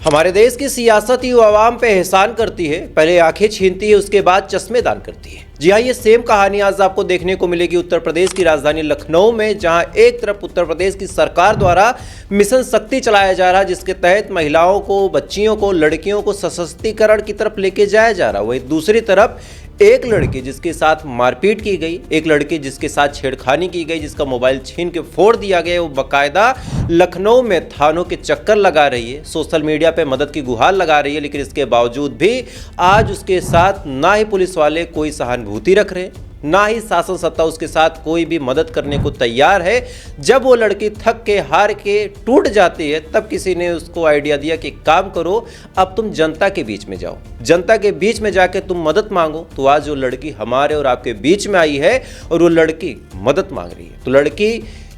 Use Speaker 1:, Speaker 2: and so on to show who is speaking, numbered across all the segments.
Speaker 1: हमारे देश की सियासत ही आवाम पे एहसान करती है, पहले आंखें छीनती है, उसके बाद चश्मे दान करती है। जी हाँ, ये सेम कहानी आज आपको देखने को मिलेगी उत्तर प्रदेश की राजधानी लखनऊ में, जहां एक तरफ उत्तर प्रदेश की सरकार द्वारा मिशन शक्ति चलाया जा रहा है, जिसके तहत महिलाओं को, बच्चियों को, लड़कियों को सशक्तिकरण की तरफ लेके जाया जा रहा है। वहीं दूसरी तरफ एक लड़की जिसके साथ मारपीट की गई, एक लड़की जिसके साथ छेड़खानी की गई, जिसका मोबाइल छीन के फोड़ दिया गया, वो बाकायदा लखनऊ में थानों के चक्कर लगा रही है, सोशल मीडिया पे मदद की गुहार लगा रही है। लेकिन इसके बावजूद भी आज उसके साथ ना ही पुलिस वाले कोई सहानुभूति रख रहे, ना ही शासन सत्ता उसके साथ कोई भी मदद करने को तैयार है। जब वो लड़की थक के, हार के टूट जाती है, तब किसी ने उसको आइडिया दिया कि काम करो, अब तुम जनता के बीच में जाओ, जनता के बीच में जाके तुम मदद मांगो। तो आज वो लड़की हमारे और आपके बीच में आई है और वो लड़की मदद मांग रही है। तो लड़की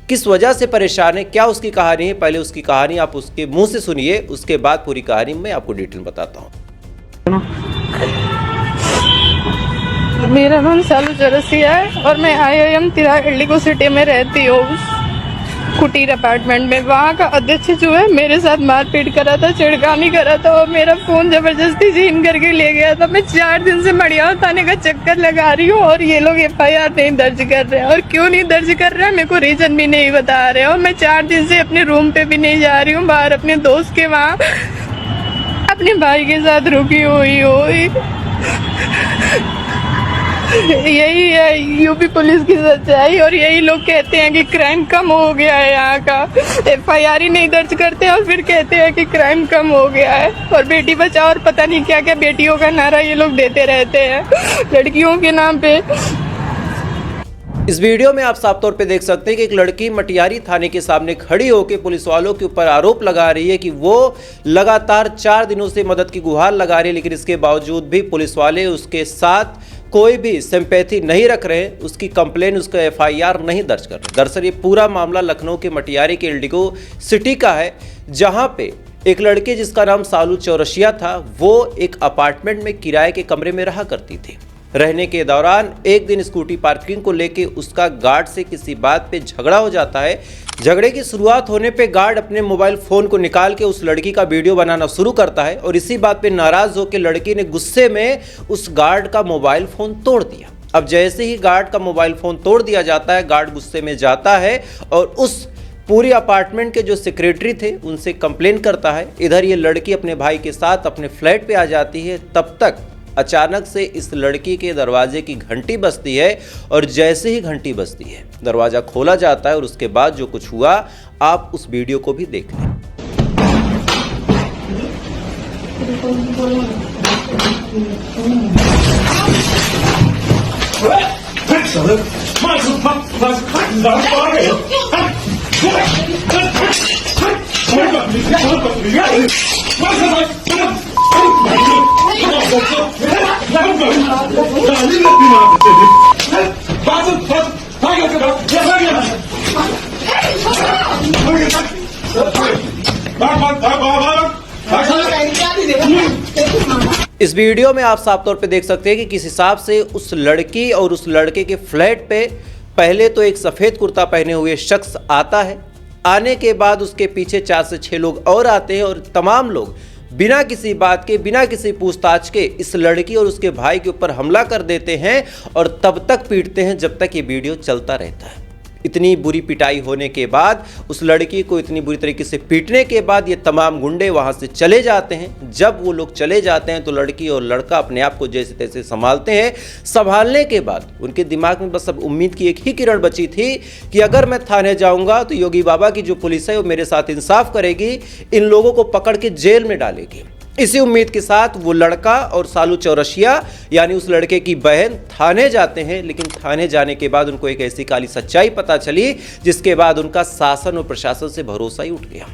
Speaker 1: किस वजह से परेशान है, क्या उसकी कहानी है, पहले उसकी कहानी आप उसके मुंह से सुनिए, उसके बाद पूरी कहानी मैं आपको डिटेल बताता हूँ।
Speaker 2: मेरा नाम सालू चौरसिया है और मैं IIM तिराली सिटी में रहती हूँ, कुटीर अपार्टमेंट में। वहाँ का अध्यक्ष जो है मेरे साथ मारपीट करा था, छिड़कानी करा था और मेरा फोन जबरदस्ती छीन करके ले गया था। मैं 4 दिन से मड़ियाव थाने का चक्कर लगा रही हूँ और ये लोग FIR नहीं दर्ज कर रहे हैं। और क्यों नहीं दर्ज कर रहे हैं मेरे को रीजन भी नहीं बता रहे। और मैं 4 दिन से अपने रूम पे भी नहीं जा रही हूँ, बाहर अपने दोस्त के वहाँ अपने भाई के साथ रुकी हुई हूँ। यही है यूपी पुलिस की सच्चाई। और यही लोग कहते हैं कि क्राइम कम हो गया है, यहाँ का FIR ही नहीं दर्ज करते और फिर कहते हैं कि क्राइम कम हो गया है। और बेटी बचाओ और पता नहीं क्या क्या बेटियों का नारा ये लोग देते रहते हैं लड़कियों के नाम पे।
Speaker 1: इस वीडियो में आप साफ तौर पे देख सकते हैं कि एक लड़की मटियारी थाने के सामने खड़ी होकर पुलिस वालों के ऊपर आरोप लगा रही है कि वो लगातार 4 दिनों से मदद की गुहार लगा रही है, लेकिन इसके बावजूद भी पुलिस वाले उसके साथ कोई भी सिंपैथी नहीं रख रहे, उसकी कंप्लेन, उसका FIR नहीं दर्ज कर रहे। दरअसल ये पूरा मामला लखनऊ के मटियारी के इंडिगो सिटी का है, जहां पे एक लड़की जिसका नाम सालू चौरसिया था, वो एक अपार्टमेंट में किराए के कमरे में रहा करती थी। रहने के दौरान एक दिन स्कूटी पार्किंग को लेके उसका गार्ड से किसी बात पे झगड़ा हो जाता है। झगड़े की शुरुआत होने पे गार्ड अपने मोबाइल फ़ोन को निकाल के उस लड़की का वीडियो बनाना शुरू करता है और इसी बात पे नाराज़ होकर लड़की ने गुस्से में उस गार्ड का मोबाइल फ़ोन तोड़ दिया। अब जैसे ही गार्ड का मोबाइल फ़ोन तोड़ दिया जाता है, गार्ड गुस्से में जाता है और उस पूरी अपार्टमेंट के जो सेक्रेटरी थे उनसे कंप्लेन करता है। इधर ये लड़की अपने भाई के साथ अपने फ्लैट पे आ जाती है। तब तक अचानक से इस लड़की के दरवाजे की घंटी बजती है और जैसे ही घंटी बजती है दरवाज़ा खोला जाता है और उसके बाद जो कुछ हुआ आप उस वीडियो को भी देख लें। इस वीडियो में आप साफ तौर पे देख सकते हैं कि किस हिसाब से उस लड़की और उस लड़के के फ्लैट पे पहले तो एक सफ़ेद कुर्ता पहने हुए शख्स आता है, आने के बाद उसके पीछे 4 से 6 लोग और आते हैं और तमाम लोग बिना किसी बात के, बिना किसी पूछताछ के इस लड़की और उसके भाई के ऊपर हमला कर देते हैं और तब तक पीटते हैं जब तक ये वीडियो चलता रहता है। इतनी बुरी पिटाई होने के बाद, उस लड़की को इतनी बुरी तरीके से पीटने के बाद ये तमाम गुंडे वहाँ से चले जाते हैं। जब वो लोग चले जाते हैं तो लड़की और लड़का अपने आप को जैसे तैसे संभालते हैं। संभालने के बाद उनके दिमाग में बस अब उम्मीद की एक ही किरण बची थी कि अगर मैं थाने जाऊँगा तो योगी बाबा की जो पुलिस है वो मेरे साथ इंसाफ करेगी, इन लोगों को पकड़ के जेल में डालेगी। इसी उम्मीद के साथ वो लड़का और सालू चौरसिया यानी उस लड़के की बहन थाने जाते हैं। लेकिन थाने जाने के बाद उनको एक ऐसी काली सच्चाई पता चली जिसके बाद उनका शासन और प्रशासन से भरोसा ही उठ गया।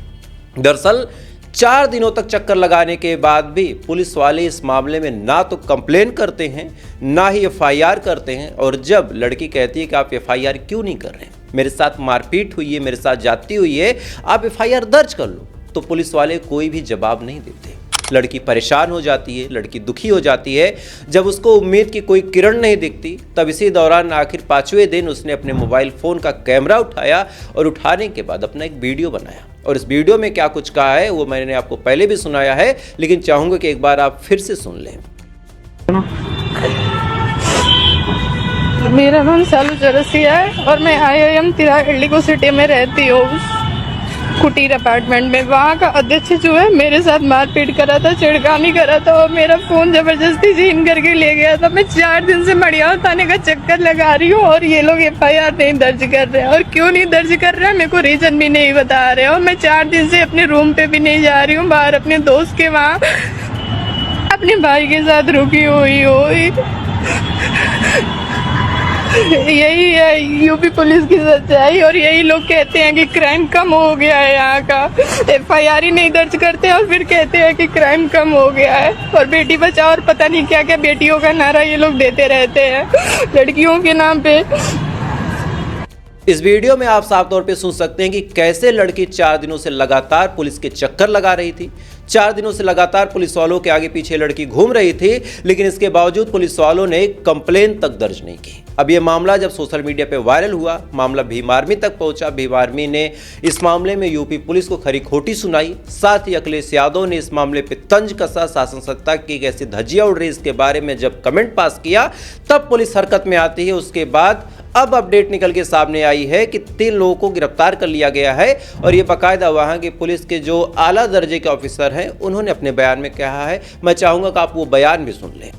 Speaker 1: दरअसल 4 दिनों तक चक्कर लगाने के बाद भी पुलिस वाले इस मामले में ना तो कंप्लेन करते हैं, ना ही FIR करते हैं। और जब लड़की कहती है कि आप FIR क्यों नहीं कर रहे हैं, मेरे साथ मारपीट हुई है, मेरे साथ जाती हुई है, आप FIR दर्ज कर लो, तो पुलिस वाले कोई भी जवाब नहीं देते। लड़की परेशान हो जाती है, लड़की दुखी हो जाती है। जब उसको उम्मीद की कोई किरण नहीं दिखती, तब इसी दौरान आखिर 5वें दिन उसने अपने मोबाइल फ़ोन का कैमरा उठाया और उठाने के बाद अपना एक वीडियो बनाया और इस वीडियो में क्या कुछ कहा है वो मैंने आपको पहले भी सुनाया है, लेकिन चाहूँगा कि एक बार आप फिर से सुन लें।
Speaker 2: मेरा नाम सालू चरसिया है और मैं IIM तिराहा एल्डिको सिटी में रहती हूँ, कुटीर अपार्टमेंट में। वहाँ का अध्यक्ष जो है मेरे साथ मारपीट करा था, छिड़कानी करा था और मेरा फोन जबरदस्ती छीन करके ले गया था। मैं 4 दिन से मड़ियाव थाने का चक्कर लगा रही हूँ और ये लोग FIR नहीं दर्ज कर रहे हैं। और क्यों नहीं दर्ज कर रहे हैं मेरे को रीजन भी नहीं बता रहे। और मैं 4 दिन से अपने रूम पे भी नहीं जा रही हूँ, बाहर अपने दोस्त के वहाँ अपने भाई के साथ रुकी हुई हो। यही है यूपी पुलिस की सच्चाई। और यही लोग कहते हैं कि क्राइम कम हो गया है, यहाँ का FIR ही नहीं दर्ज करते और फिर कहते हैं कि क्राइम कम हो गया है। और बेटी बचाओ और पता नहीं क्या क्या बेटियों का नारा ये लोग देते रहते हैं लड़कियों के नाम पे।
Speaker 1: इस वीडियो में आप साफ तौर पे सुन सकते हैं कि कैसे लड़की 4 दिनों से लगातार पुलिस के चक्कर लगा रही थी। 4 दिनों से लगातार पुलिस वालों के आगे पीछे लड़की घूम रही थी, लेकिन इसके बावजूद पुलिस वालों ने कंप्लेन तक दर्ज नहीं की। अब ये मामला जब सोशल मीडिया पे वायरल हुआ, मामला भीम आर्मी तक पहुंचा। भीम आर्मी ने इस मामले में यूपी पुलिस को खरी खोटी सुनाई। साथ ही अखिलेश यादव ने इस मामले पे तंज कसा। शासन सत्ता की कैसी धज्जियां उड़ रही इसके बारे में जब कमेंट पास किया तब पुलिस हरकत में आती है। उसके बाद अब अपडेट निकल के सामने आई है कि 3 लोगों को गिरफ्तार कर लिया गया है और ये बाकायदा वहां के पुलिस के जो आला दर्जे के ऑफिसर हैं उन्होंने अपने बयान में कहा है। मैं चाहूंगा कि आप वो बयान भी सुन लें।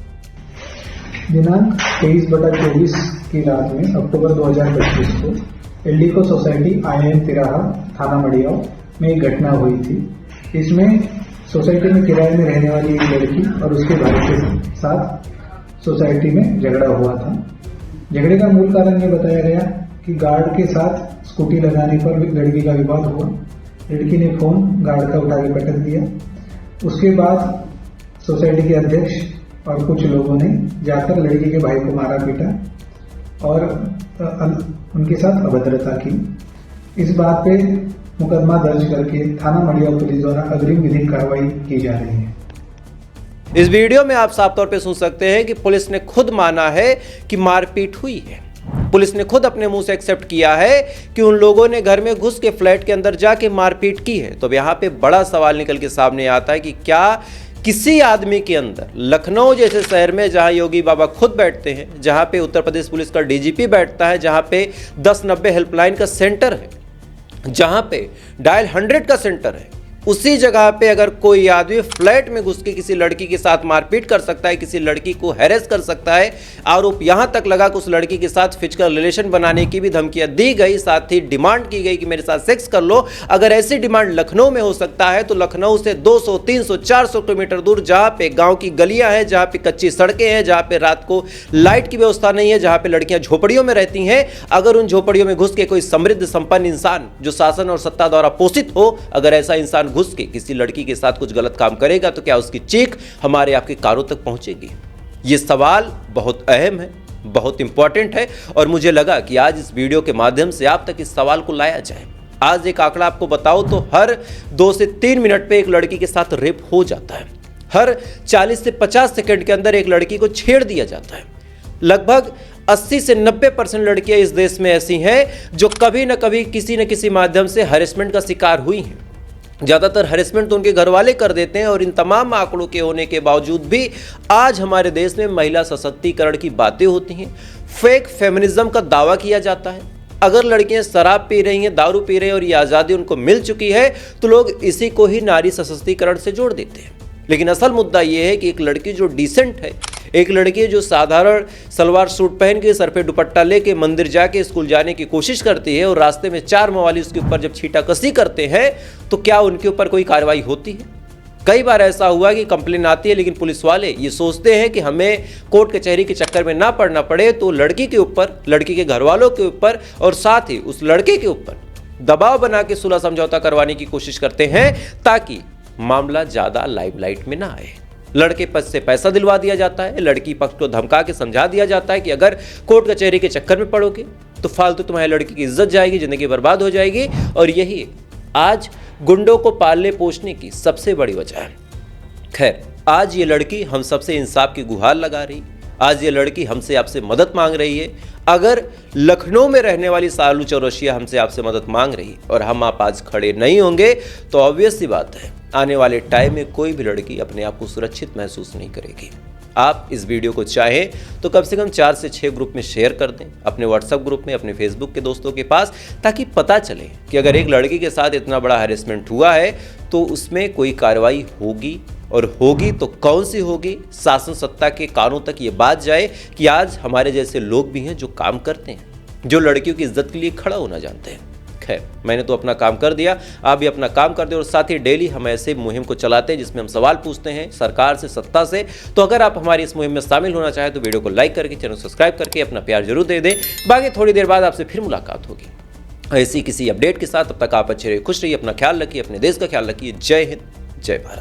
Speaker 3: दिनांक 23/24 की रात में अक्टूबर 2025 को एल्डिको सोसाइटी IIM तिराहा थाना मड़ियाव में एक घटना हुई थी। इसमें सोसाइटी में किराए में रहने वाली एक लड़की और उसके भाई के साथ सोसाइटी में झगड़ा हुआ था। झगड़े का मूल कारण ये बताया गया कि गार्ड के साथ स्कूटी लगाने पर लड़की का विवाद हुआ। लड़की ने फोन गार्ड का उठा के पटक दिया। उसके बाद सोसाइटी के अध्यक्ष और कुछ लोगों ने जाकर लड़की के भाई को मारा पीटा और उनके साथ अभद्रता की। इस बात पे मुकदमा दर्ज करके थाना मड़ियाव पुलिस द्वारा अग्रिम विधिक कार्रवाई की जा रही है।
Speaker 1: इस वीडियो में आप साफ तौर पे सुन सकते हैं कि पुलिस ने खुद माना है कि मारपीट हुई है। पुलिस ने खुद अपने मुंह से एक्सेप्ट किया है कि उन लोगों ने घर में घुस के फ्लैट के अंदर जाके मारपीट की है। तो अब यहाँ पे बड़ा सवाल निकल के सामने आता है कि क्या किसी आदमी के अंदर, लखनऊ जैसे शहर में जहां योगी बाबा खुद बैठते हैं, जहां पे उत्तर प्रदेश पुलिस का DGP बैठता है, जहां पे 1090 हेल्पलाइन का सेंटर है, जहां पे डायल 100 का सेंटर है, उसी जगह पे अगर कोई आदमी फ्लैट में घुस के किसी लड़की के साथ मारपीट कर सकता है, किसी लड़की को हैरेस कर सकता है, आरोप यहां तक लगा कि उस लड़की के साथ फिजिकल रिलेशन बनाने की भी धमकियां दी गई, साथ ही डिमांड की गई कि मेरे साथ सेक्स कर लो। अगर ऐसी डिमांड लखनऊ में हो सकता है तो लखनऊ से 200, 300, 400 किलोमीटर दूर जहां पे गांव की गलियां हैं, जहां पे कच्ची सड़कें हैं, जहां पे रात को लाइट की व्यवस्था नहीं है, जहां पे लड़कियां झोपड़ियों में रहती हैं, अगर उन झोपड़ियों में घुस के कोई समृद्ध संपन्न इंसान जो शासन और सत्ता द्वारा पोषित हो, अगर ऐसा इंसान घुस के किसी लड़की के साथ कुछ गलत काम करेगा तो क्या उसकी चीख हमारे आपके कानों तक पहुंचेगी? ये सवाल बहुत अहम है, बहुत इंपॉर्टेंट है और मुझे लगा कि आज इस वीडियो के माध्यम से आप तक इस सवाल को लाया जाए। आज एक आंकड़ा आपको बताओ तो हर 2 से 3 मिनट पे एक लड़की के साथ रेप हो जाता है। हर 40 से 50 सेकंड के अंदर एक लड़की को छेड़ दिया जाता है। लगभग 80 से 90% लड़कियां इस देश में ऐसी हैं जो कभी न कभी किसी न किसी माध्यम से हैरेसमेंट का शिकार हुई हैं। ज़्यादातर हैरेसमेंट तो उनके घर वाले कर देते हैं और इन तमाम आंकड़ों के होने के बावजूद भी आज हमारे देश में महिला सशक्तिकरण की बातें होती हैं, फेक फेमिनिज्म का दावा किया जाता है। अगर लड़कियां शराब पी रही हैं, दारू पी रही हैं और ये आज़ादी उनको मिल चुकी है तो लोग इसी को ही नारी सशक्तिकरण से जोड़ देते हैं। लेकिन असल मुद्दा ये है कि एक लड़की जो डिसेंट है, एक लड़की जो साधारण सलवार सूट पहन के सर पे दुपट्टा लेके मंदिर जाके स्कूल जाने की कोशिश करती है और रास्ते में 4 मवाली उसके ऊपर जब छींटाकसी करते हैं तो क्या उनके ऊपर कोई कार्रवाई होती है? कई बार ऐसा हुआ कि कंप्लेन आती है लेकिन पुलिस वाले ये सोचते हैं कि हमें कोर्ट कचहरी के चक्कर में ना पड़ना पड़े, तो लड़की के ऊपर, लड़की के घर वालों के ऊपर और साथ ही उस लड़के के ऊपर दबाव बना के सुलह समझौता करवाने की कोशिश करते हैं ताकि मामला ज्यादा लाइमलाइट में ना आए। लड़के पक्ष से पैसा दिलवा दिया जाता है, लड़की पक्ष को धमका के समझा दिया जाता है कि अगर कोर्ट कचहरी के चक्कर में पड़ोगे तो फालतू तुम्हारी लड़की की इज्जत जाएगी, जिंदगी बर्बाद हो जाएगी। और यही आज गुंडों को पालने पोषने की सबसे बड़ी वजह है। खैर, आज ये लड़की हम सबसे इंसाफ की गुहार लगा रही, आज ये लड़की हमसे आपसे मदद मांग रही है, अगर लखनऊ में रहने वाली शालू चौरसिया हमसे आपसे मदद मांग रही और हम आप आज खड़े नहीं होंगे तो ऑब्वियस सी बात है आने वाले टाइम में कोई भी लड़की अपने आप को सुरक्षित महसूस नहीं करेगी। आप इस वीडियो को चाहें तो कम से कम 4 से 6 ग्रुप में शेयर कर दें, अपने व्हाट्सएप ग्रुप में, अपने फेसबुक के दोस्तों के पास, ताकि पता चले कि अगर एक लड़की के साथ इतना बड़ा हैरेसमेंट हुआ है तो उसमें कोई कार्रवाई होगी, और होगी तो कौन सी होगी। शासन सत्ता के कानों तक ये बात जाए कि आज हमारे जैसे लोग भी हैं जो काम करते हैं, जो लड़कियों की इज्जत के लिए खड़ा होना जानते हैं। खैर, मैंने तो अपना काम कर दिया, आप भी अपना काम कर दे। और साथ ही डेली हम ऐसे मुहिम को चलाते हैं जिसमें हम सवाल पूछते हैं सरकार से, सत्ता से। तो अगर आप हमारी इस मुहिम में शामिल होना चाहें तो वीडियो को लाइक करके, चैनल सब्सक्राइब करके अपना प्यार जरूर दे दें। बाकी थोड़ी देर बाद आपसे फिर मुलाकात होगी ऐसी किसी अपडेट के साथ। तब तक आप अच्छे रहिए, खुश रहिए, अपना ख्याल रखिए, अपने देश का ख्याल रखिए। जय हिंद, जय भारत।